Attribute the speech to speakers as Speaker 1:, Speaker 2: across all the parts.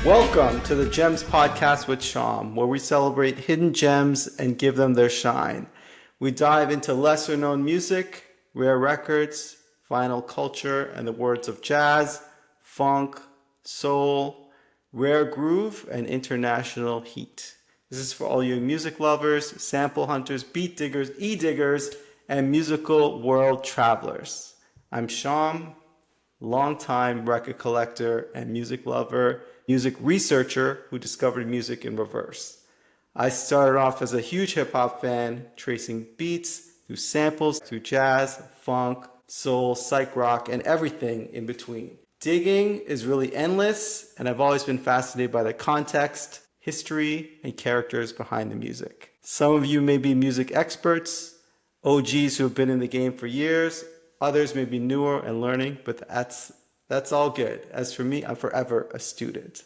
Speaker 1: Welcome to the Gems Podcast with Shom, where we celebrate hidden gems and give them their shine. We dive into lesser known music, rare records, vinyl culture, and the words of jazz, funk, soul, rare groove, and international heat. This is for all you music lovers, sample hunters, beat diggers, e-diggers, and musical world travelers. I'm Shom, longtime record collector and music lover, music researcher who discovered music in reverse. I started off as a huge hip hop fan, tracing beats through samples, through jazz, funk, soul, psych rock, and everything in between. Digging is really endless, and I've always been fascinated by the context, history, and characters behind the music. Some of you may be music experts, OGs who have been in the game for years. Others may be newer and learning, but that's all good. As for me, I'm forever a student.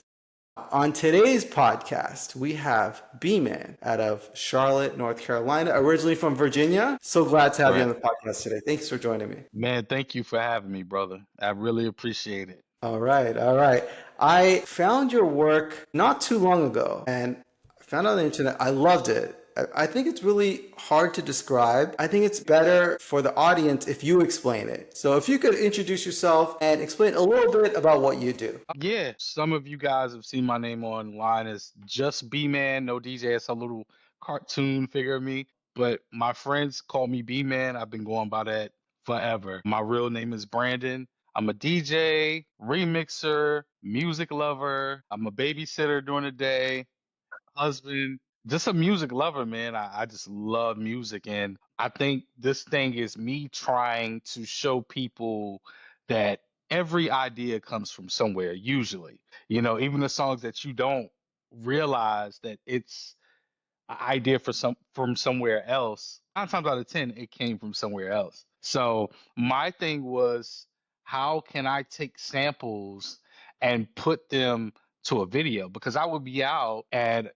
Speaker 1: On today's podcast, we have B-Man out of Charlotte, North Carolina, originally from Virginia. So glad to have you on the podcast today. Thanks for joining me.
Speaker 2: Man, thank you for having me, brother. I really appreciate it.
Speaker 1: All right, all right. I found your work not too long ago and I found it on the internet. I loved it. I think it's really hard to describe. I think it's better for the audience if you explain it. So if you could introduce yourself and explain a little bit about what you do.
Speaker 2: Yeah, some of you guys have seen my name online as just B-Man, no DJ. It's a little cartoon figure of me, but my friends call me B-Man. I've been going by that forever. My real name is Brandon. I'm a DJ, remixer, music lover. I'm a babysitter during the day, husband, just a music lover, man. I just love music. And I think this thing is me trying to show people that every idea comes from somewhere, usually. Even the songs that you don't realize that it's an idea from somewhere else. 9 times out of 10, it came from somewhere else. So my thing was, how can I take samples and put them to a video? Because I would be out at,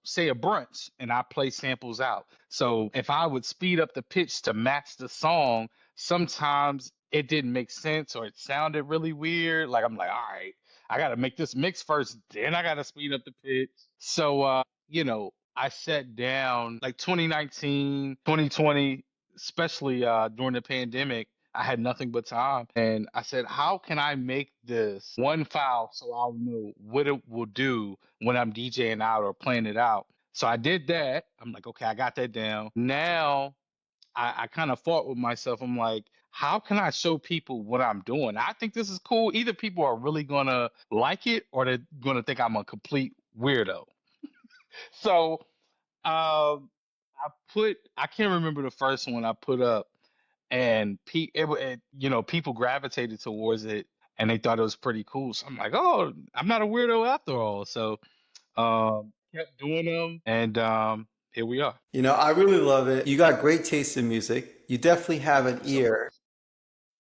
Speaker 2: say a brunch and I play samples out. So if I would speed up the pitch to match the song, sometimes it didn't make sense or it sounded really weird. Like I'm like, all right, I got to make this mix first, then I got to speed up the pitch. So, I sat down like 2019, 2020, especially during the pandemic. I had nothing but time. And I said, how can I make this one file so I'll know what it will do when I'm DJing out or playing it out? So I did that. I'm like, okay, I got that down. Now I kind of fought with myself. I'm like, how can I show people what I'm doing? I think this is cool. Either people are really going to like it or they're going to think I'm a complete weirdo. So I can't remember the first one I put up, and people gravitated towards it, and they thought it was pretty cool. So I'm like, oh, I'm not a weirdo after all. So kept doing them, and here we are.
Speaker 1: I really love it. You got great taste in music. You definitely have
Speaker 2: Thank
Speaker 1: an
Speaker 2: you so much.
Speaker 1: ear.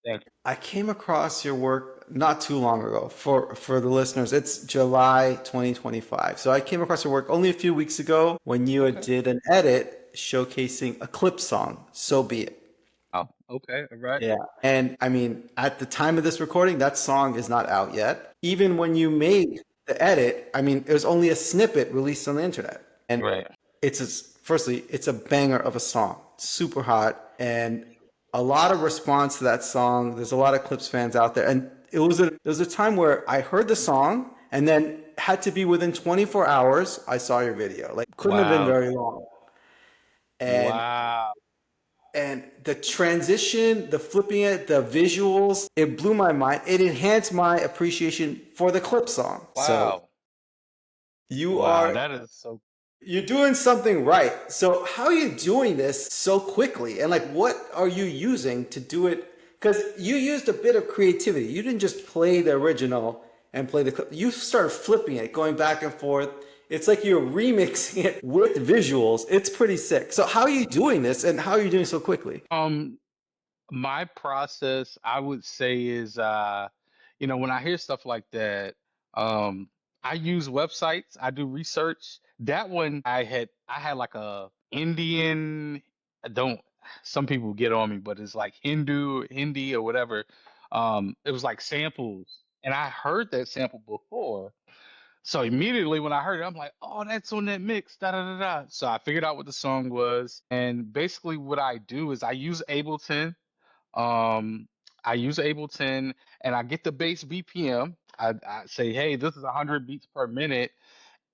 Speaker 2: Thank you.
Speaker 1: I came across your work not too long ago. For the listeners, it's July 2025. So I came across your work only a few weeks ago when you
Speaker 2: Okay.
Speaker 1: did an edit showcasing a clip song, So Be It.
Speaker 2: Oh, okay. All right.
Speaker 1: Yeah. And I mean, at the time of this recording, that song is not out yet. Even when you made the edit, I mean, it was only a snippet released on the internet. And
Speaker 2: Right.
Speaker 1: firstly, it's a banger of a song, super hot, and a lot of response to that song. There's a lot of Clips fans out there, and there was a time where I heard the song, and then had to be within 24 hours. I saw your video, like couldn't have been
Speaker 2: Wow.
Speaker 1: very long, and
Speaker 2: Wow.
Speaker 1: the transition, the flipping it, the visuals, it blew my mind. It enhanced my appreciation for the Clip song. So
Speaker 2: Wow.
Speaker 1: you
Speaker 2: Wow.
Speaker 1: are
Speaker 2: That is so.
Speaker 1: You're doing something right. So how are you doing this so quickly? And like, what are you using to do it? Because you used a bit of creativity. You didn't just play the original and play the clip. You started flipping it, going back and forth. It's like you're remixing it with visuals. It's pretty sick. So how are you doing this and how are you doing so quickly?
Speaker 2: Um, my process, I would say, is when I hear stuff like that, um, I use websites, I do research. That one I had like a Indian, I don't some people get on me, but it's like Hindi or whatever. It was like samples, and I heard that sample before, So immediately when I heard it, I'm like, oh, that's on that mix, da da da da. So I figured out what the song was, and basically what I do is I use Ableton. Um, I use Ableton, and I get the base BPM. I say, hey, this is 100 beats per minute,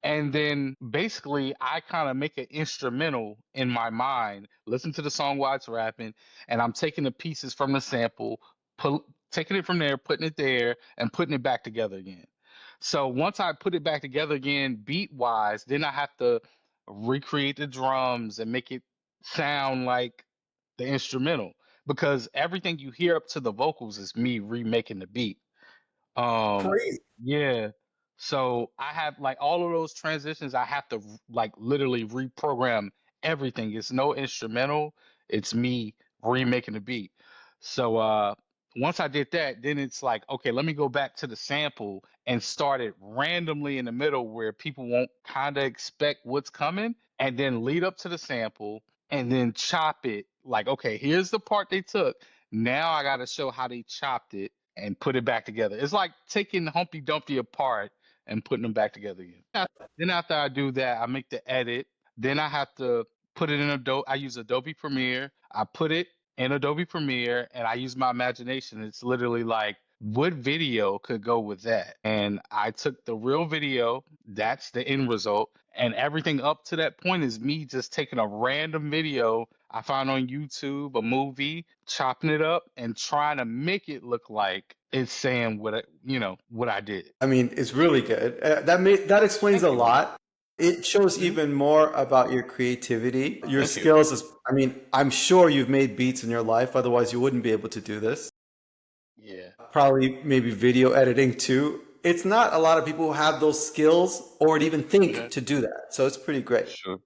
Speaker 2: and then basically I kind of make an instrumental in my mind, listen to the song while it's rapping, and I'm taking the pieces from the sample, taking it from there, putting it there, and putting it back together again. So once I put it back together again, beat wise, then I have to recreate the drums and make it sound like the instrumental, because everything you hear up to the vocals is me remaking the beat. Um,
Speaker 1: Crazy.
Speaker 2: yeah. So I have like all of those transitions, I have to like literally reprogram everything. It's no instrumental, it's me remaking the beat. So once I did that, then it's like, okay, let me go back to the sample and start it randomly in the middle where people won't kind of expect what's coming, and then lead up to the sample and then chop it. Like, okay, here's the part they took. Now I got to show how they chopped it and put it back together. It's like taking Humpty Dumpty apart and putting them back together again. Then after I do that, I make the edit. Then I have to put it in Adobe. I use Adobe Premiere. I put it in Adobe Premiere, and I use my imagination. It's literally like, what video could go with that? And I took the real video. That's the end result. And everything up to that point is me just taking a random video I found on YouTube, a movie, chopping it up and trying to make it look like it's saying what I did.
Speaker 1: I mean, it's really good. That explains
Speaker 2: Thank
Speaker 1: a
Speaker 2: you, man.
Speaker 1: lot. It shows
Speaker 2: Mhm.
Speaker 1: even more about your creativity, your
Speaker 2: Thank you.
Speaker 1: skills. I mean, I'm sure you've made beats in your life, otherwise you wouldn't be able to do this.
Speaker 2: Yeah.
Speaker 1: Probably maybe video editing too. It's not a lot of people who have those skills or would even
Speaker 2: Yeah.
Speaker 1: think to do that. So it's pretty great.
Speaker 2: Sure.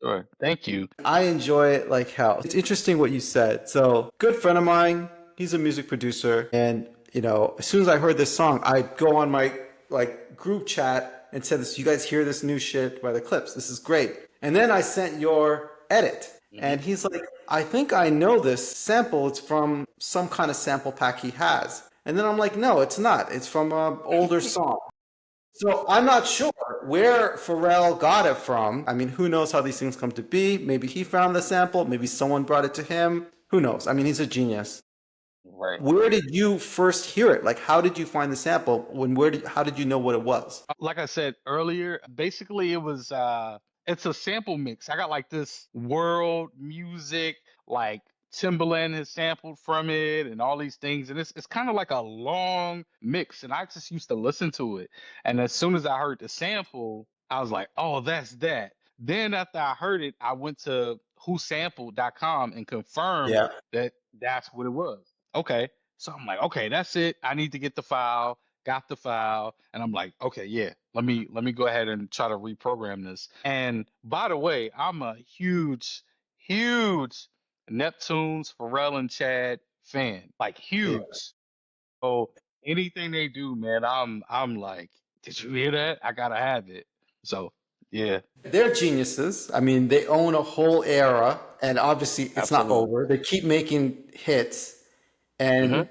Speaker 2: Sure. Thank you.
Speaker 1: I enjoy it like hell. It's interesting what you said. So, good friend of mine, he's a music producer, and as soon as I heard this song, I go on my like group chat and said this, you guys hear this new shit by the Clips. This is great. And then I sent your edit,
Speaker 2: Hmm.
Speaker 1: and he's like, I think I know this sample. It's from some kind of sample pack he has. And then I'm like, no, it's not. It's from an older song. So I'm not sure where Pharrell got it from. I mean, who knows how these things come to be? Maybe he found the sample. Maybe someone brought it to him. Who knows? I mean, he's a genius.
Speaker 2: Right.
Speaker 1: Where did you first hear it? Like, how did you find the sample? How did you know what it was?
Speaker 2: Like I said earlier, basically it's a sample mix. I got like this world music, like Timbaland has sampled from it and all these things. And it's kind of like a long mix. And I just used to listen to it. And as soon as I heard the sample, I was like, oh, that's that. Then after I heard it, I went to whosampled.com and confirmed
Speaker 1: Yeah.
Speaker 2: that that's what it was. Okay. So I'm like, okay, that's it. I need to get the file. Got the file, and I'm like, okay, yeah, let me go ahead and try to reprogram this. And by the way, I'm a huge Neptunes, Pharrell and Chad fan, like
Speaker 1: Yeah.
Speaker 2: huge. So anything they do, man, I'm like, did you hear that? I gotta have it. So yeah,
Speaker 1: They're geniuses. I mean, they own a whole era, and obviously it's not
Speaker 2: absolutely.
Speaker 1: over. They keep making hits,
Speaker 2: Hmm.
Speaker 1: and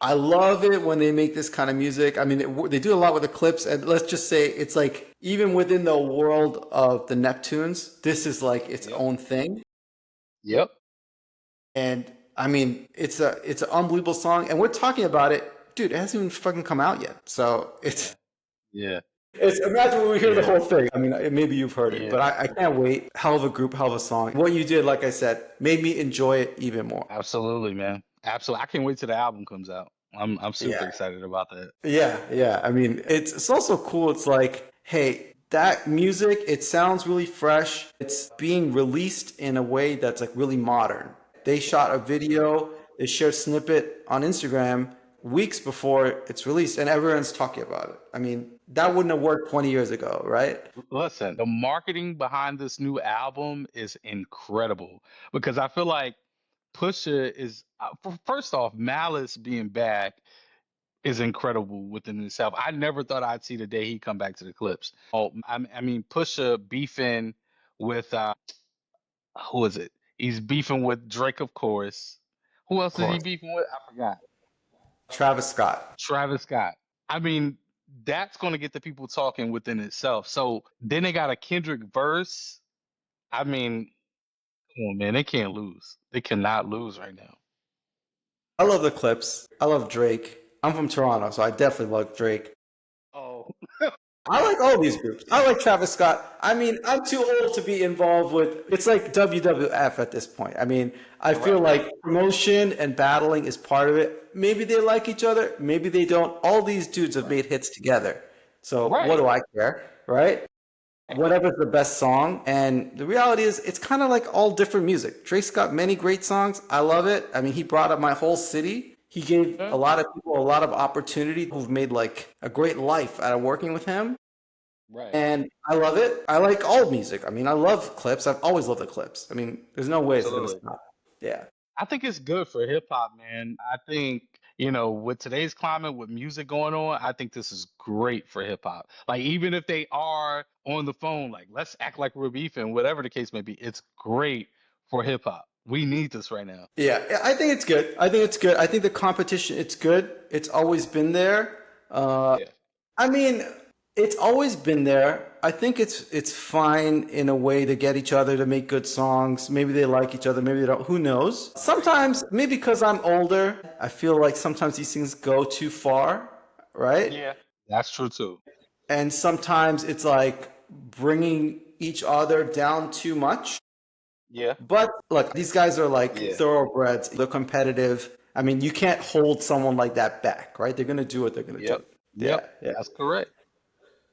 Speaker 1: I love it when they make this kind of music. I mean, they do a lot with the Clips, and let's just say it's like even within the world of the Neptunes, this is like its
Speaker 2: Yep.
Speaker 1: own thing.
Speaker 2: Yep.
Speaker 1: And I mean, it's an unbelievable song, and we're talking about it, dude. It hasn't even fucking come out yet, so
Speaker 2: Yeah. Yeah.
Speaker 1: it's imagine when we hear the
Speaker 2: Yeah.
Speaker 1: whole thing. I mean, maybe you've heard it,
Speaker 2: Yeah.
Speaker 1: but I can't wait. Hell of a group, hell of a song. What you did, like I said, made me enjoy it even more.
Speaker 2: Absolutely, man. Absolutely. I can't wait till the album comes out. I'm super
Speaker 1: Yeah.
Speaker 2: excited about that.
Speaker 1: Yeah, yeah. I mean, it's also cool. It's like, hey, that music, it sounds really fresh. It's being released in a way that's like really modern. They shot a video, they shared snippet on Instagram weeks before it's released, and everyone's talking about it. I mean, that wouldn't have worked 20 years ago, right?
Speaker 2: Listen, the marketing behind this new album is incredible because I feel like Pusha is, first off, Malice being back is incredible within itself. I never thought I'd see the day he come back to the clips. I mean, Pusha beefing with, who is it? He's beefing with Drake, of course. Who else
Speaker 1: Of
Speaker 2: is he
Speaker 1: course.
Speaker 2: beefing with? I forgot.
Speaker 1: Travis Scott.
Speaker 2: Travis Scott. I mean, that's going to get the people talking within itself. So then they got a Kendrick verse. I mean, come on, man, they can't lose. They cannot lose right now.
Speaker 1: I love the Clips. I love Drake. I'm from Toronto, so I definitely love Drake.
Speaker 2: Oh,
Speaker 1: I like all these groups. I like Travis Scott. I mean, I'm too old to be involved with. It's like WWF at this point. I mean, I feel
Speaker 2: right,
Speaker 1: like promotion and battling is part of it. Maybe they like each other. Maybe they don't. All these dudes have
Speaker 2: right,
Speaker 1: made hits together. So what
Speaker 2: right.
Speaker 1: do I care, right? Whatever's the best song. And the reality is, it's kind of like all different music. Drake's got many great songs. I love it. I mean, he brought up my whole city. He gave
Speaker 2: Yeah,
Speaker 1: a lot of people a lot of opportunity who've made like a great life out of working with him.
Speaker 2: right.
Speaker 1: And I love it. I like all music. I mean, I love Clips. I've always loved the Clips. I mean, there's no way it's gonna
Speaker 2: Absolutely.
Speaker 1: stop. Yeah.
Speaker 2: I think it's good for hip hop, man. I think, with today's climate, with music going on, I think this is great for hip hop. Like, even if they are on the phone, like, let's act like we're beefing, whatever the case may be, it's great for hip hop. We need this right now.
Speaker 1: Yeah, I think it's good. I think it's good. I think the competition, it's good. It's always been there. Uh,
Speaker 2: Yeah.
Speaker 1: I mean, it's always been there. I think it's fine in a way to get each other to make good songs. Maybe they like each other, maybe they don't. Who knows? Sometimes, maybe because I'm older, I feel like sometimes these things go too far, right?
Speaker 2: Yeah. That's true too.
Speaker 1: And sometimes it's like bringing each other down too much.
Speaker 2: Yeah.
Speaker 1: But look, these guys are like
Speaker 2: Yeah.
Speaker 1: thoroughbreds. They're competitive. I mean, you can't hold someone like that back, right? They're gonna do what they're gonna
Speaker 2: Yep.
Speaker 1: do. Yeah,
Speaker 2: Yep.
Speaker 1: yeah,
Speaker 2: That's correct.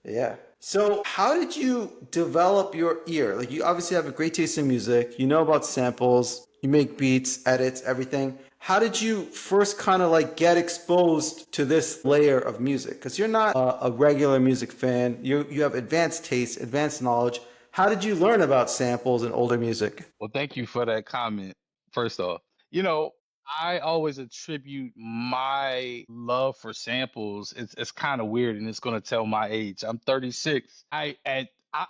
Speaker 1: yeah. So, how did you develop your ear? Like, you obviously have a great taste in music. You know about samples. You make beats, edits, everything. How did you first kind of like get exposed to this layer of music? Because you're not a regular music fan. You have advanced taste, advanced knowledge. How did you learn about samples and older music?
Speaker 2: Well, thank you for that comment, first off. You know, I always attribute my love for samples. It's kind of weird and it's gonna tell my age. I'm 36. I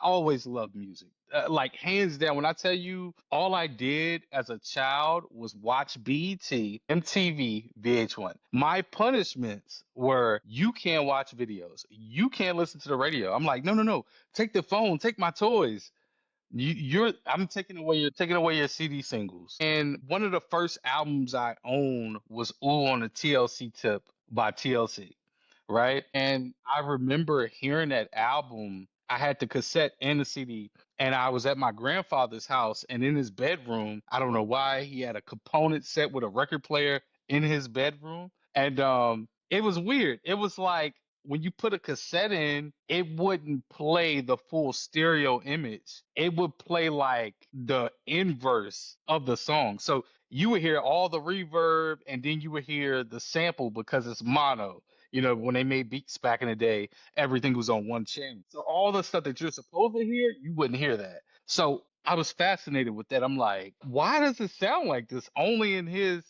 Speaker 2: always loved music. Like hands down, when I tell you all I did as a child was watch BET, MTV, VH1. My punishments were you can't watch videos, you can't listen to the radio. I'm like, no, no, no, take the phone, take my toys. I'm taking away your CD singles. And one of the first albums I owned was Ooh on the TLC Tip by TLC, right? And I remember hearing that album. I had the cassette and the CD, and I was at my grandfather's house, and in his bedroom, I don't know why, he had a component set with a record player in his bedroom. And it was weird. It was like when you put a cassette in, it wouldn't play the full stereo image. It would play like the inverse of the song. So you would hear all the reverb and then you would hear the sample because it's mono. When they made beats back in the day, everything was on one channel. So all the stuff that you're supposed to hear, you wouldn't hear that. So I was fascinated with that. I'm like, why does it sound like this only in his,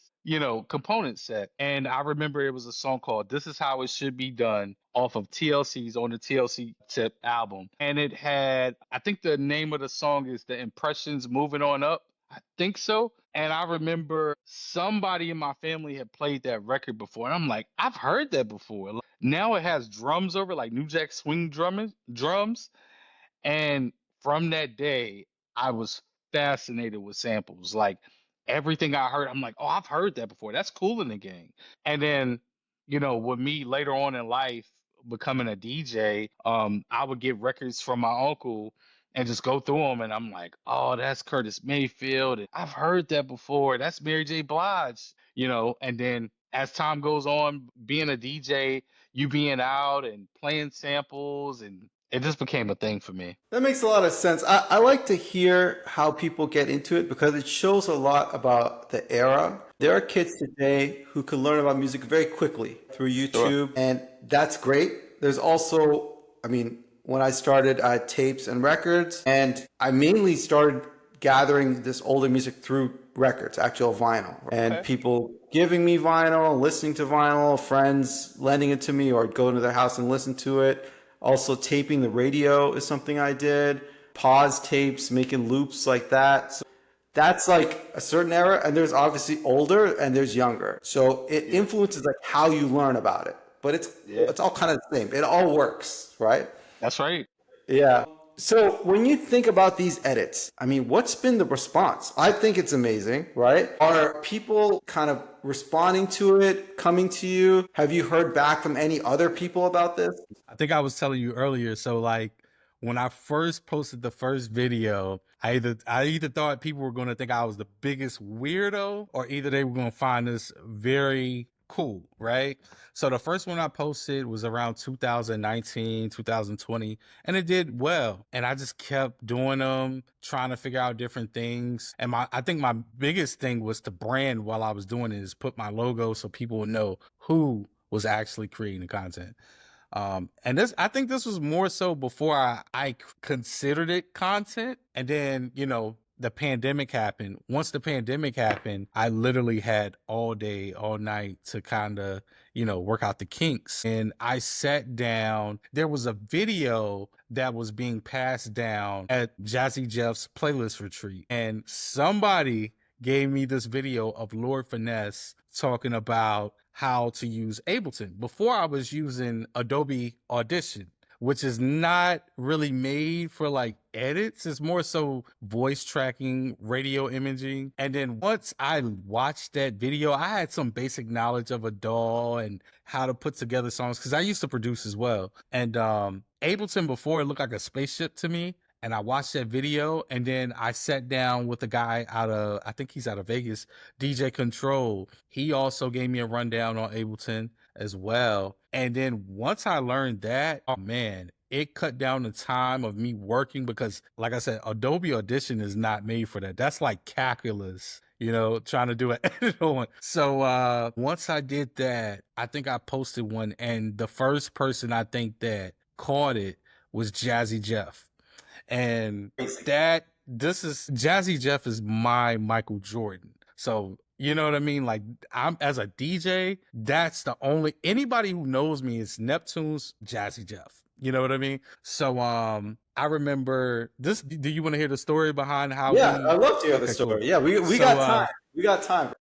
Speaker 2: component set? And I remember it was a song called This Is How It Should Be Done off of TLC's on the TLC Tip album. And it had, I think the name of the song is The Impressions Moving On Up. I think so. And I remember somebody in my family had played that record before. And I'm like, I've heard that before. Like, now it has drums over, like New Jack Swing drums. And from that day, I was fascinated with samples. Like everything I heard, I'm like, oh, I've heard that before. That's cool in the game. And then, with me later on in life becoming a DJ, I would get records from my uncle and just go through them. And I'm like, oh, that's Curtis Mayfield. And I've heard that before. That's Mary J. Blige. And then as time goes on, being a DJ, you being out and playing samples and it just became a thing for me.
Speaker 1: That makes a lot of sense. I like to hear how people get into it because it shows a lot about the era. There are kids today who can learn about music very quickly through
Speaker 2: Sure.
Speaker 1: YouTube, and that's great. There's also, I mean, when I started, I had tapes and records, and I mainly started gathering this older music through records, actual vinyl, and
Speaker 2: Okay.
Speaker 1: people giving me vinyl, listening to vinyl, friends lending it to me, or go to their house and listen to it. Also, taping the radio is something I did. Pause tapes, making loops like that. So that's like a certain era, and there's obviously older and there's younger. So it
Speaker 2: Yeah.
Speaker 1: influences like how you learn about it. but
Speaker 2: Yeah,
Speaker 1: it's all kind of the same. It all works, right?
Speaker 2: that's right.
Speaker 1: Yeah. So when you think about these edits, I mean, what's been the response? I think it's amazing, right? Are people kind of responding to it, coming to you? Have you heard back from any other people about this?
Speaker 3: I think I was telling you earlier. So like when I first posted the first video, I either thought people were going to think I was the biggest weirdo, or either they were going to find this very cool, right? So the first one I posted was around 2019, 2020, and it did well. And I just kept doing them, trying to figure out different things. And I think my biggest thing was to brand while I was doing it, is put my logo so people would know who was actually creating the content. And this, I think this was more so before I considered it content. And then, the pandemic happened. Once the pandemic happened, I literally had all day, all night to kind of, work out the kinks. And I sat down. There was a video that was being passed down at Jazzy Jeff's playlist retreat. And somebody gave me this video of Lord Finesse talking about how to use Ableton. Before, I was using Adobe Audition, which is not really made for like edits. It's more so voice tracking, radio imaging. And then once I watched that video, I had some basic knowledge of a DAW and how to put together songs, because I used to produce as well. And Ableton before, it looked like a spaceship to me. And I watched that video, and then I sat down with a guy I think he's out of Vegas, DJ Control. He also gave me a rundown on Ableton as well. And then once I learned that, oh man, it cut down the time of me working, because like I said, Adobe Audition is not made for that. That's like calculus, trying to do an edit on. So once I did that, I think I posted one, and the first person I think that caught it was Jazzy Jeff. And this is Jazzy Jeff is my Michael Jordan. So, you know what I mean? Like, I'm, as a DJ, that's the only, anybody who knows me is Neptune's Jazzy Jeff. You know what I mean? So I remember this. Do you want to hear the story behind how
Speaker 1: Yeah, I
Speaker 3: we
Speaker 1: love to hear the
Speaker 3: Okay, cool.
Speaker 1: story. Yeah, we
Speaker 3: So
Speaker 1: got time. We got time.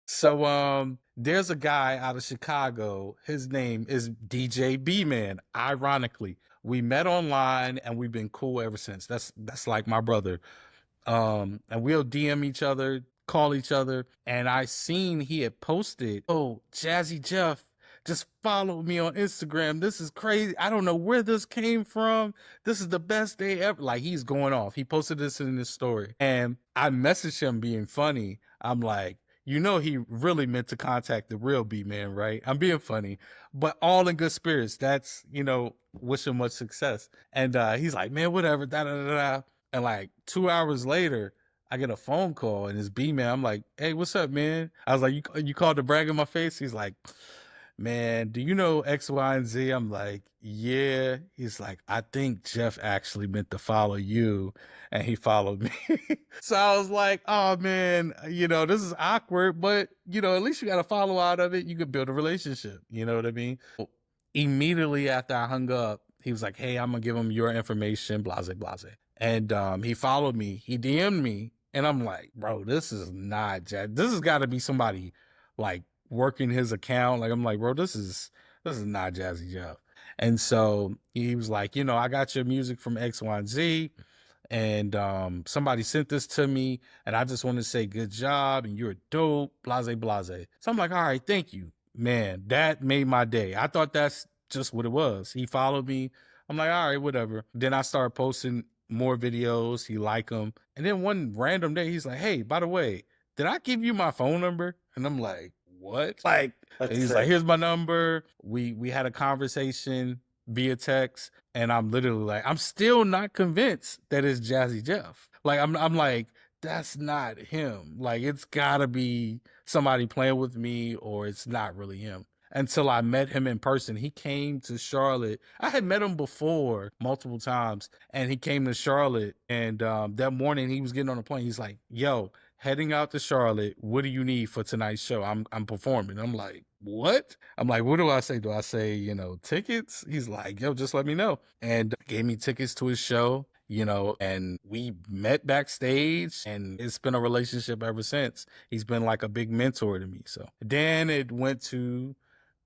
Speaker 3: so there's a guy out of Chicago. His name is DJ B Man. Ironically, we met online and we've been cool ever since. That's like my brother. And we'll DM each other, call each other. And I seen he had posted, "Oh, Jazzy Jeff just followed me on Instagram. This is crazy. I don't know where this came from. This is the best day ever." Like, he's going off. He posted this in his story. And I messaged him being funny. I'm like, he really meant to contact the real B Man, right? I'm being funny, but all in good spirits. That's, wish him much success. And he's like, "Man, whatever, da da da da." And like 2 hours later, I get a phone call, and it's B Man. I'm like, "Hey, what's up, man?" I was like, "You called to brag in my face?" He's like, "Man, do you know X, Y, and Z?" I'm like, "Yeah." He's like, "I think Jeff actually meant to follow you, and he followed me." So I was like, "Oh man, this is awkward, but at least you got a follow out of it. You could build a relationship." You know what I mean? Immediately after I hung up, he was like, "Hey, I'm gonna give him your information, blase blase." And he followed me, he DM'd me, and I'm like, "Bro, this is not Jack. This has got to be somebody like working his account." Like, I'm like, "Bro, this is not Jazzy Jeff." And so he was like, "I got your music from X, Y, and Z, and somebody sent this to me, and I just want to say good job, and you're dope, blase blase." So I'm like, "All right, thank you." Man, that made my day. I thought that's just what it was. He followed me. I'm like, "All right, whatever." Then I started posting more videos. He liked them. And then one random day, he's like, "Hey, by the way, did I give you my phone number?" And I'm like, "What?" Like, and
Speaker 1: That's
Speaker 3: he's like,
Speaker 1: sick.
Speaker 3: "Here's my number." We had a conversation via text, and I'm literally like, I'm still not convinced that it's Jazzy Jeff. Like, I'm like, that's not him. Like, it's gotta be somebody playing with me, or it's not really him. Until I met him in person. He came to Charlotte. I had met him before multiple times, and he came to Charlotte. And that morning, he was getting on a plane. He's like, "Yo, heading out to Charlotte. What do you need for tonight's show? I'm performing." I'm like, "What?" I'm like, "What do I say? Do I say, tickets?" He's like, "Yo, just let me know." And gave me tickets to his show, and we met backstage, and it's been a relationship ever since. He's been like a big mentor to me. So then it went to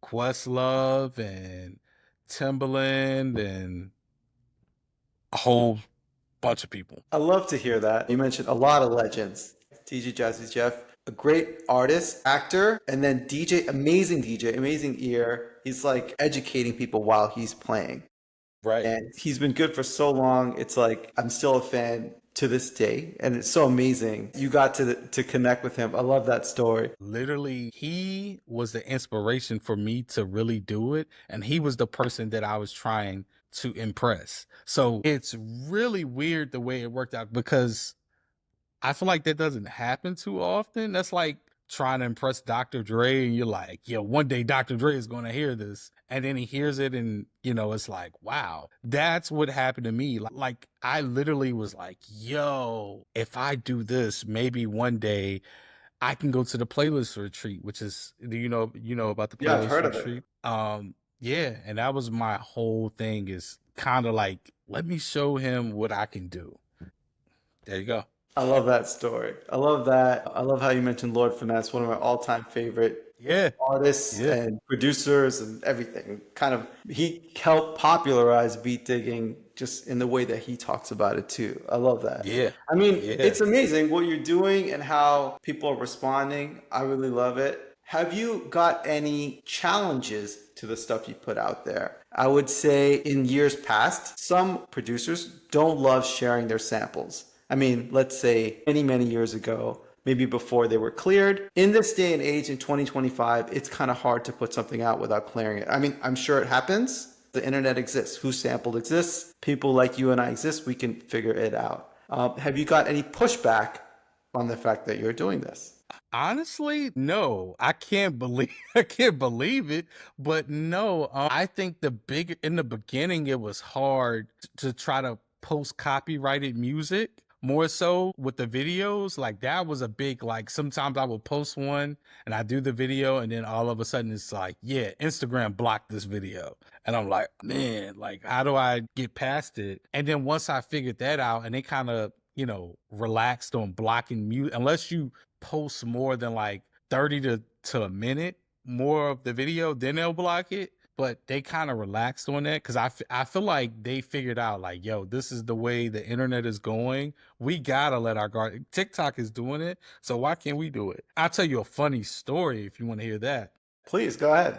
Speaker 3: Questlove and Timbaland and a whole bunch of people.
Speaker 1: I love to hear that. You mentioned a lot of legends. DJ Jazzy Jeff, a great artist, actor, and then DJ, amazing ear. He's like educating people while he's playing.
Speaker 3: Right.
Speaker 1: And he's been good for so long. It's like I'm still a fan to this day, and it's so amazing. You got to connect with him. I love that story.
Speaker 3: Literally, he was the inspiration for me to really do it, and he was the person that I was trying to impress. So it's really weird the way it worked out because I feel like that doesn't happen too often. That's like trying to impress Dr. Dre, and you're like, yo, one day Dr. Dre is going to hear this. And then he hears it, and, you know, it's like, wow, that's what happened to me. Like, I literally was like, yo, if I do this, maybe one day I can go to the playlist retreat, which is, do you know about the
Speaker 1: Yeah, I've
Speaker 3: playlist
Speaker 1: heard of
Speaker 3: retreat?
Speaker 1: it.
Speaker 3: Yeah, and that was my whole thing, is kind of like, let me show him what I can do. There you go.
Speaker 1: I love that story. I love that. I love how you mentioned Lord Finesse, one of my all-time favorite
Speaker 3: Yeah.
Speaker 1: artists
Speaker 3: Yeah.
Speaker 1: and producers and everything. Kind of, he helped popularize beat digging just in the way that he talks about it too. I love that.
Speaker 3: Yeah.
Speaker 1: I mean,
Speaker 3: Yeah.
Speaker 1: it's amazing what you're doing and how people are responding. I really love it. Have you got any challenges to the stuff you put out there? I would say in years past, some producers don't love sharing their samples. I mean, let's say many, many years ago, maybe before they were cleared. In this day and age in 2025, it's kind of hard to put something out without clearing it. I mean, I'm sure it happens. The internet exists. Who sampled exists. People like you and I exist. We can figure it out. Have you got any pushback on the fact that you're doing this?
Speaker 3: Honestly, no. I can't believe I can't believe it, but no. I think in the beginning it was hard to try to post copyrighted music more so with the videos. Like that was a big, like sometimes I would post one and I do the video and then all of a sudden it's like, yeah, Instagram blocked this video. And I'm like, man, like how do I get past it? And then once I figured that out and they kind of, you know, relaxed on blocking music, unless you post more than like 30 to a minute more of the video, then they'll block it. But they kind of relaxed on that because I feel like they figured out like, yo, this is the way the internet is going. We gotta let our guard. TikTok is doing it, so why can't we do it? I'll tell you a funny story if you want to hear that.
Speaker 1: Please go ahead.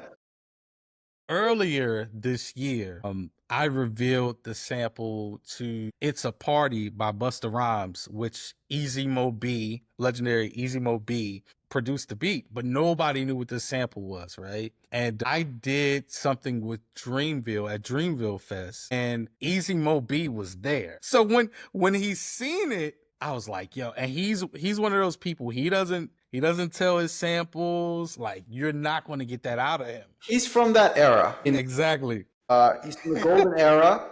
Speaker 3: Earlier this year, I revealed the sample to "It's a Party" by Busta Rhymes, which Easy Mo B, legendary Easy Mo B, produced the beat, but nobody knew what this sample was, right? And I did something with Dreamville at Dreamville Fest, and Easy Mo B was there. So when he seen it, I was like, yo, and he's one of those people. He doesn't tell his samples. Like, you're not going to get that out of him.
Speaker 1: He's from that era.
Speaker 3: Exactly.
Speaker 1: He's from the golden era.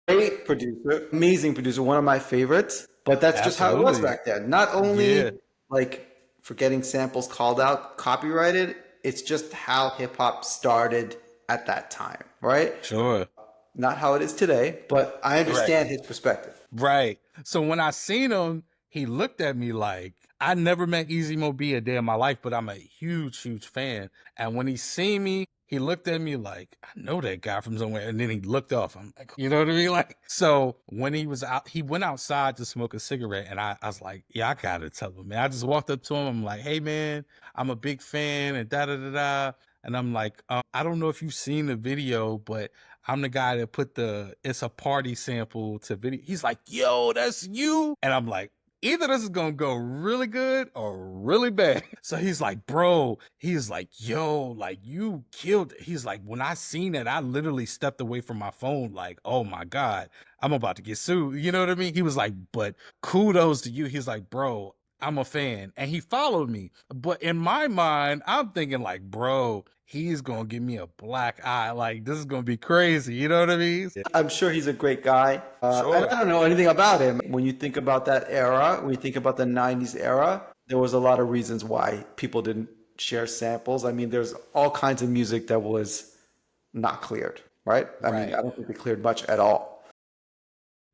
Speaker 1: Great producer, amazing producer, one of my favorites. But that's just how it was
Speaker 3: Absolutely.
Speaker 1: back then. Not only
Speaker 3: Yeah.
Speaker 1: like for getting samples called out, copyrighted, it's just how hip hop started at that time, right?
Speaker 3: Sure.
Speaker 1: Not how it is today, but I understand his perspective.
Speaker 3: Right. So when I seen him, he looked at me like, I never met Easy Mo B a day in my life, but I'm a huge, huge fan. And when he seen me, he looked at me like, I know that guy from somewhere. And then he looked off. I'm like, you know what I mean? Like, so when he was out, he went outside to smoke a cigarette. And I was like, yeah, I gotta tell him, man. I just walked up to him. I'm like, hey, man, I'm a big fan and da da da da. And I'm like, I don't know if you've seen the video, but I'm the guy that put the "It's a Party" sample to video. He's like, yo, that's you. And I'm like, either this is gonna go really good or really bad. So he's like, bro, he's like, yo, like you killed it. He's like, when I seen it, I literally stepped away from my phone, like, oh my God, I'm about to get sued. You know what I mean? He was like, but kudos to you. He's like, bro, I'm a fan. And he followed me. But in my mind, I'm thinking like, bro, he's gonna give me a black eye. Like, this is gonna be crazy. You know what I mean?
Speaker 1: I'm sure he's a great guy.
Speaker 3: Sure.
Speaker 1: And I don't know anything about him. When you think about that era, when you think about the 90s era, there was a lot of reasons why people didn't share samples. I mean, there's all kinds of music that was not cleared, right? I mean, I don't think they cleared much at all.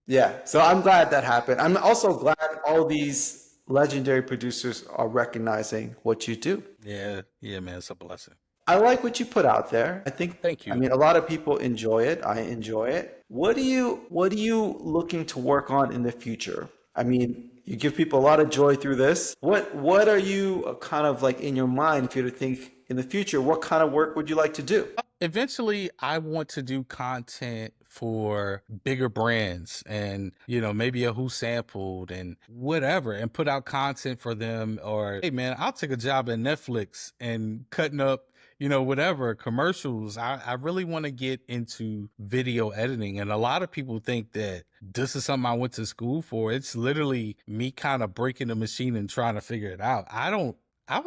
Speaker 1: Yeah, so I'm glad that happened. I'm also glad all these legendary producers are recognizing what you do.
Speaker 3: Yeah, man, it's a blessing.
Speaker 1: I like what you put out there.
Speaker 3: Thank
Speaker 1: I
Speaker 3: you.
Speaker 1: mean, a lot of people enjoy it. I enjoy it. What are you looking to work on in the future? I mean, you give people a lot of joy through this. What are you kind of like in your mind if you were to think in the future, what kind of work would you like to do?
Speaker 3: Eventually, I want to do content for bigger brands and, you know, maybe a Who Sampled and whatever, and put out content for them. Or, hey, man, I'll take a job at Netflix and cutting up, you know, whatever commercials. I really want to get into video editing. And a lot of people think that this is something I went to school for. It's literally me kind of breaking the machine and trying to figure it out. I don't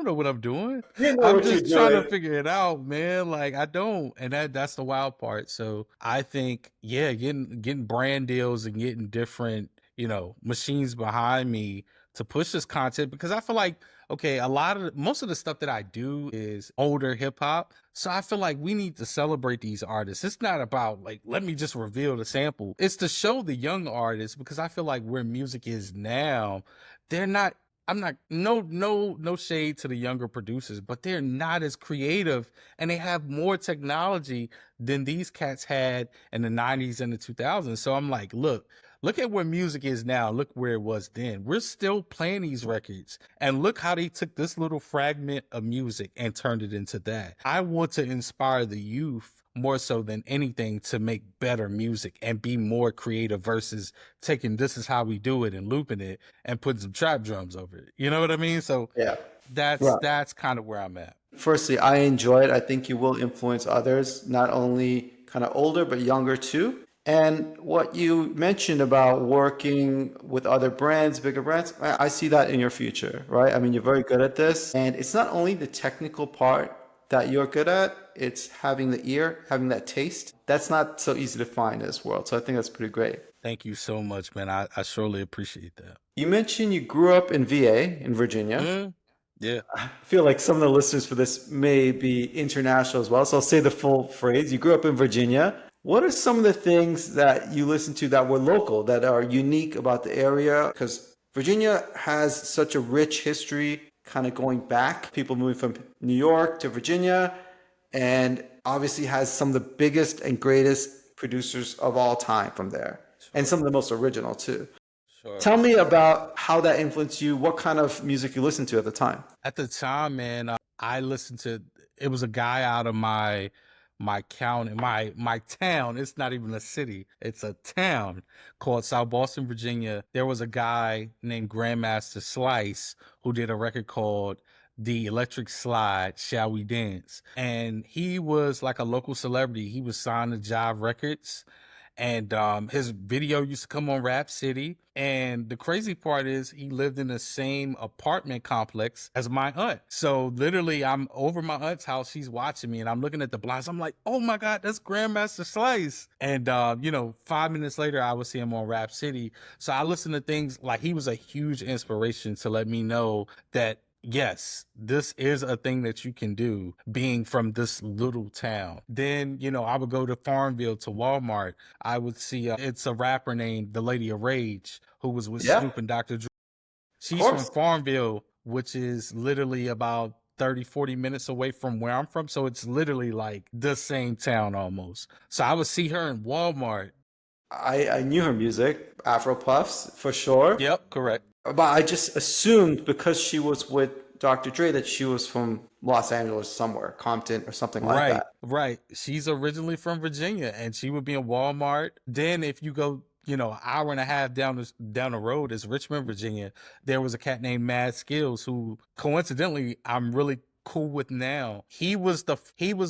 Speaker 3: know what I'm doing.
Speaker 1: You know
Speaker 3: I'm
Speaker 1: what you're
Speaker 3: just trying to
Speaker 1: doing.
Speaker 3: figure it out, man. Like I don't, and that's the wild part. So I think, yeah, getting brand deals and getting different, you know, machines behind me to push this content, because I feel like, okay, most of the stuff that I do is older hip hop. So I feel like we need to celebrate these artists. It's not about like, let me just reveal the sample. It's to show the young artists, because I feel like where music is now, they're not, I'm not, no shade to the younger producers, but they're not as creative and they have more technology than these cats had in the 90s and the 2000s. So I'm like, look at where music is now. Look where it was then. We're still playing these records, and look how they took this little fragment of music and turned it into that. I want to inspire the youth more so than anything to make better music and be more creative versus taking this is how we do it and looping it and putting some trap drums over it. You know what I mean? So
Speaker 1: Yeah.
Speaker 3: that's
Speaker 1: Right.
Speaker 3: that's kind of where I'm at.
Speaker 1: Firstly, I enjoy it. I think you will influence others, not only kind of older, but younger too. And what you mentioned about working with other brands, bigger brands, I see that in your future, right? I mean, you're very good at this. And it's not only the technical part that you're good at, it's having the ear, having that taste. That's not so easy to find in this world. So I think that's pretty great.
Speaker 3: Thank you so much, man. I surely appreciate that.
Speaker 1: You mentioned you grew up in VA, in Virginia.
Speaker 3: Mm, yeah.
Speaker 1: I feel like some of the listeners for this may be international as well. So I'll say the full phrase. You grew up in Virginia. What are some of the things that you listen to that were local, that are unique about the area? Because Virginia has such a rich history kind of going back, people moving from New York to Virginia, and obviously has some of the biggest and greatest producers of all time from there, and
Speaker 3: Sure.
Speaker 1: some of the most original too.
Speaker 3: Sure.
Speaker 1: Tell me about how that influenced you, what kind of music you listened to at the time.
Speaker 3: At the time, man, I listened to, it was a guy out of my county, my town. It's not even a city. It's a town called South Boston, Virginia. There was a guy named Grandmaster Slice who did a record called The Electric Slide, Shall We Dance? And he was like a local celebrity. He was signed to Jive Records, and his video used to come on Rap City. And the crazy part is he lived in the same apartment complex as my aunt. So literally, I'm over my aunt's house. She's watching me, and I'm looking at the blinds. I'm like, "Oh my God, that's Grandmaster Slice!" And you know, 5 minutes later, I would see him on Rap City. So I listen to things like, he was a huge inspiration to let me know that, yes, this is a thing that you can do being from this little town. Then, you know, I would go to Farmville to Walmart. I would see, it's a rapper named The Lady of Rage who was with
Speaker 1: Yeah,
Speaker 3: Snoop and Dr. Dre.
Speaker 1: of
Speaker 3: She's from
Speaker 1: course.
Speaker 3: Farmville, which is literally about 30, 40 minutes away from where I'm from. So it's literally like the same town almost. So I would see her in Walmart.
Speaker 1: I knew her music, Afro Puffs, for sure.
Speaker 3: Yep, correct.
Speaker 1: But I just assumed because she was with Dr. Dre that she was from Los Angeles somewhere, Compton or something like
Speaker 3: Right,
Speaker 1: that.
Speaker 3: right. She's originally from Virginia, and she would be in Walmart. Then if you go, you know, an hour and a half down the road is Richmond, Virginia. There was a cat named Mad Skills who coincidentally I'm really cool with now. He was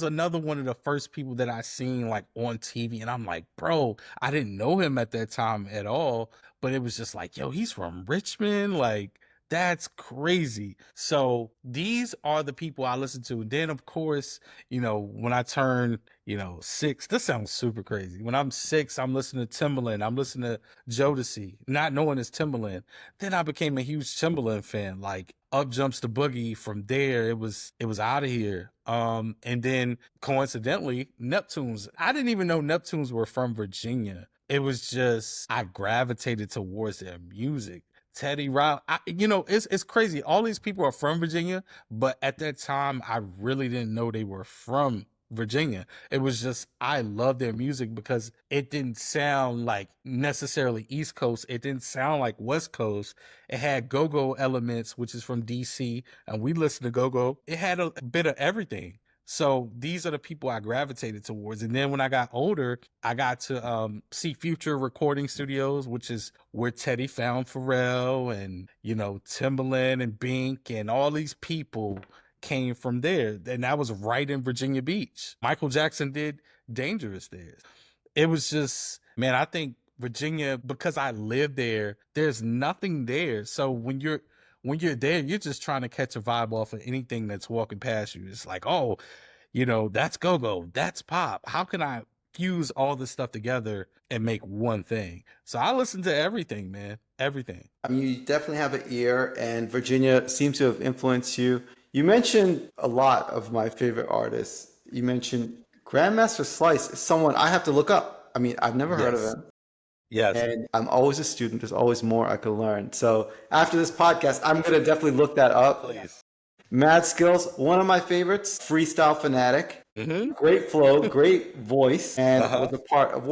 Speaker 3: another one of the first people that I seen like on TV, and I'm like, bro, I didn't know him at that time at all, but it was just like, yo, he's from Richmond, like that's crazy. So these are the people I listen to. And then of course, you know, when I turn, you know, 6, this sounds super crazy. When I'm 6, I'm listening to Timbaland. I'm listening to Jodeci, not knowing it's Timbaland. Then I became a huge Timbaland fan. Like up jumps the boogie. From there, it was out of here. And then coincidentally, Neptunes. I didn't even know Neptunes were from Virginia. It was just I gravitated towards their music. Teddy Riley. It's crazy. All these people are from Virginia, but at that time, I really didn't know they were from Virginia. It was just I love their music because it didn't sound like necessarily East Coast. It didn't sound like West Coast. It had go-go elements, which is from DC, and we listened to go-go. It had a bit of everything. So these are the people I gravitated towards. And then when I got older, I got to see Future Recording Studios, which is where Teddy found Pharrell and, Timbaland and Bink and all these people came from there. And that was right in Virginia Beach. Michael Jackson did Dangerous there. It was just, man, I think Virginia, because I lived there, there's nothing there. So when you're there, you're just trying to catch a vibe off of anything that's walking past you. It's like, oh, that's go-go, that's pop. How can I fuse all this stuff together and make one thing? So I listen to everything, man. Everything.
Speaker 1: I mean, you definitely have an ear, and Virginia seems to have influenced you. You mentioned a lot of my favorite artists. You mentioned Grandmaster Slice is someone I have to look up. I mean, I've never heard of
Speaker 3: Yes.
Speaker 1: him.
Speaker 3: Yes.
Speaker 1: And I'm always a student. There's always more I could learn. So after this podcast, I'm going to definitely look that up.
Speaker 3: Please.
Speaker 1: Mad Skills, one of my favorites, Freestyle Fanatic.
Speaker 3: Mm-hmm.
Speaker 1: Great flow, great voice, and
Speaker 3: Uh-huh.
Speaker 1: was a part of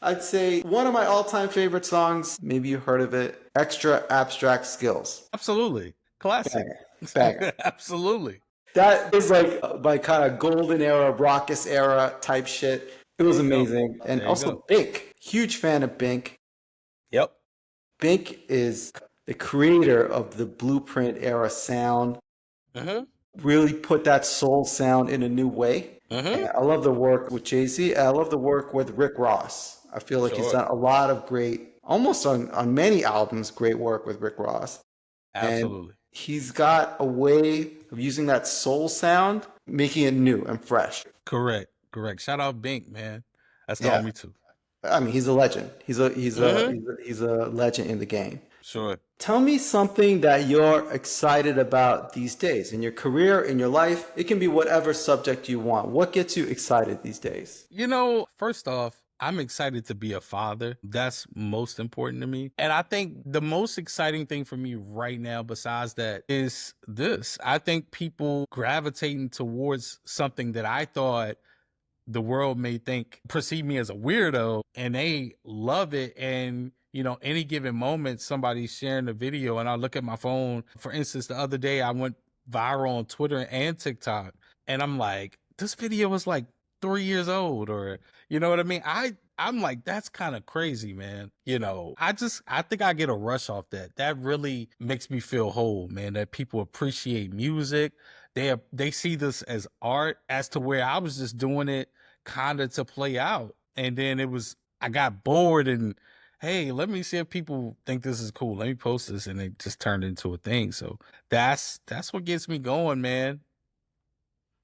Speaker 1: I'd say one of my all-time favorite songs. Maybe you heard of it. Extra Abstract Skills.
Speaker 3: Absolutely. Classic.
Speaker 1: Banger.
Speaker 3: Absolutely.
Speaker 1: That is like my kind of golden era, Raucous era type shit. It was amazing. And
Speaker 3: There you
Speaker 1: also
Speaker 3: go.
Speaker 1: Bink. Huge fan of Bink.
Speaker 3: Yep.
Speaker 1: Bink is the creator of the Blueprint era sound.
Speaker 3: Mm-hmm.
Speaker 1: Really put that soul sound in a new way.
Speaker 3: Mm-hmm.
Speaker 1: And I love the work with Jay-Z. I love the work with Rick Ross. I feel like he's
Speaker 3: Sure.
Speaker 1: done a lot of great, almost on many albums, great work with Rick Ross.
Speaker 3: Absolutely.
Speaker 1: And he's got a way of using that soul sound, making it new and fresh.
Speaker 3: Correct. Shout out Bink, man. That's the
Speaker 1: Yeah.
Speaker 3: homie too.
Speaker 1: I mean, he's a legend. He's a
Speaker 3: Mhm.
Speaker 1: legend in the game.
Speaker 3: Sure.
Speaker 1: Tell me something that you're excited about these days in your career, in your life. It can be whatever subject you want. What gets you excited these days?
Speaker 3: First off, I'm excited to be a father. That's most important to me. And I think the most exciting thing for me right now, besides that, is this. I think people gravitating towards something that I thought the world may perceive me as a weirdo, and they love it. And any given moment somebody's sharing a video and I look at my phone. For instance, the other day I went viral on Twitter and TikTok, and I'm like, this video was like 3 years old, or you know what I mean? I'm like, that's kind of crazy, man. I think I get a rush off that. That really makes me feel whole, man, that people appreciate music. They see this as art, as to where I was just doing it kind of to play out. And then I got bored and, hey, let me see if people think this is cool. Let me post this, and it just turned into a thing. So that's what gets me going, man.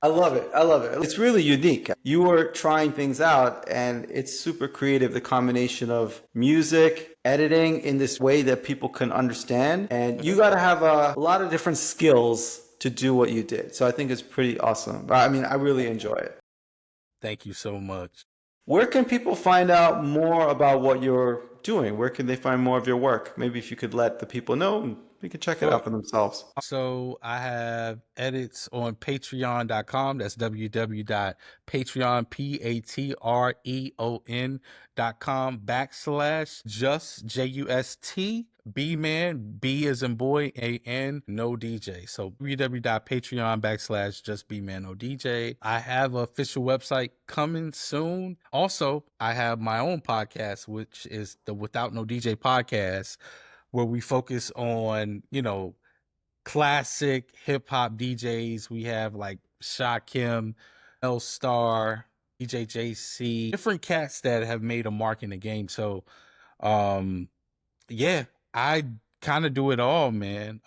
Speaker 1: I love it. I love it. It's really unique. You are trying things out, and it's super creative. The combination of music, editing in this way that people can understand. And you got to have a lot of different skills to do what you did. So I think it's pretty awesome. I mean, I really enjoy it.
Speaker 3: Thank you so much.
Speaker 1: Where can people find out more about what you're doing? Where can they find more of your work? Maybe if you could let the people know, and they can check it out for themselves.
Speaker 3: So I have edits on patreon.com. That's www.patreon.com/just JUST B man, B as in boy, AN, no DJ. So www.patreon.com/just B man, no DJ. I have an official website coming soon. Also, I have my own podcast, which is the Without No DJ podcast, where we focus on, classic hip hop DJs. We have like Shakim, L Star, DJ JC, different cats that have made a mark in the game. So, yeah, I kind of do it all, man.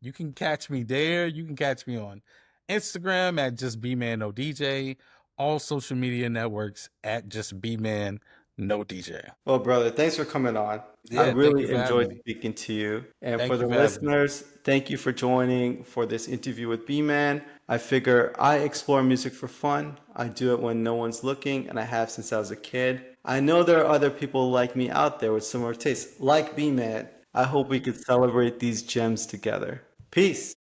Speaker 3: You can catch me there. You can catch me on Instagram at just B-Man No DJ, all social media networks at just B-Man No DJ.
Speaker 1: Well, brother, thanks for coming on. I
Speaker 3: Yeah, thank you
Speaker 1: really
Speaker 3: for having
Speaker 1: enjoyed
Speaker 3: me.
Speaker 1: speaking to you. And
Speaker 3: Thank
Speaker 1: for
Speaker 3: you
Speaker 1: the
Speaker 3: for having me.
Speaker 1: listeners, thank you for joining for this interview with B-Man. I figure I explore music for fun. I do it when no one's looking, and I have since I was a kid. I know there are other people like me out there with similar tastes, like B-Man. I hope we could celebrate these gems together. Peace.